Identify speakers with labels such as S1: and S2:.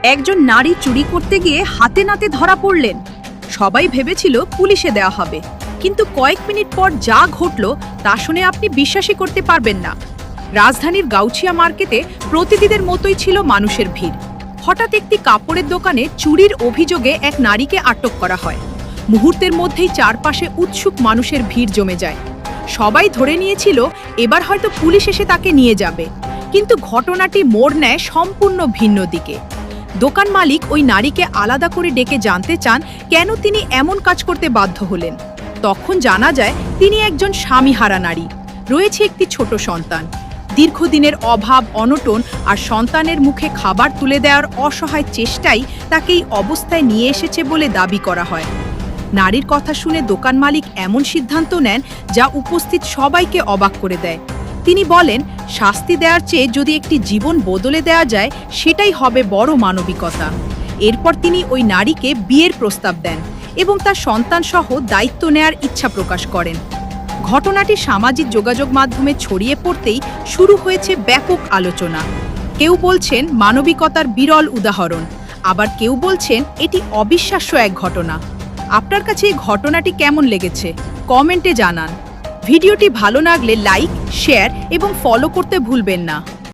S1: একজন নারী চুরি করতে গিয়ে হাতে নাতে ধরা পড়লেন। সবাই ভেবেছিল পুলিশে দেওয়া হবে, কিন্তু কয়েক মিনিট পর যা ঘটল তা শুনে আপনি বিশ্বাসই করতে পারবেন না। রাজধানীর গাউছিয়া মার্কেটে প্রতিদিনের মতোই ছিল মানুষের ভিড়। হঠাৎ একটি কাপড়ের দোকানে চুরির অভিযোগে এক নারীকে আটক করা হয়। মুহূর্তের মধ্যেই চারপাশে উৎসুক মানুষের ভিড় জমে যায়। সবাই ধরে নিয়েছিল এবার হয়তো পুলিশ এসে তাকে নিয়ে যাবে, কিন্তু ঘটনাটি মোড় নেয় সম্পূর্ণ ভিন্ন দিকে। দোকান মালিক ওই নারীকে আলাদা করে ডেকে জানতে চান কেন তিনি এমন কাজ করতে বাধ্য হলেন। তখন জানা যায় তিনি একজন স্বামীহারা নারী, রয়েছে একটি ছোট সন্তান। দীর্ঘদিনের অভাব, অনটন আর সন্তানের মুখে খাবার তুলে দেওয়ার অসহায় চেষ্টাই তাকে এই অবস্থায় নিয়ে এসেছে বলে দাবি করা হয়। নারীর কথা শুনে দোকান মালিক এমন সিদ্ধান্ত নেন যা উপস্থিত সবাইকে অবাক করে দেয়। তিনি বলেন, শাস্তি দেওয়ার চেয়ে যদি একটি জীবন বদলে দেওয়া যায় সেটাই হবে বড় মানবিকতা। এরপর তিনি ওই নারীকে বিয়ের প্রস্তাব দেন এবং তার সন্তান সহ দায়িত্ব নেয়ার ইচ্ছা প্রকাশ করেন। ঘটনাটি সামাজিক যোগাযোগ মাধ্যমে ছড়িয়ে পড়তেই শুরু হয়েছে ব্যাপক আলোচনা। কেউ বলছেন মানবিকতার বিরল উদাহরণ, আবার কেউ বলছেন এটি অবিশ্বাস্য এক ঘটনা। আপনার কাছে এই ঘটনাটি কেমন লেগেছে কমেন্টে জানান। ভিডিওটি ভালো লাগলে লাইক, শেয়ার এবং ফলো করতে ভুলবেন না।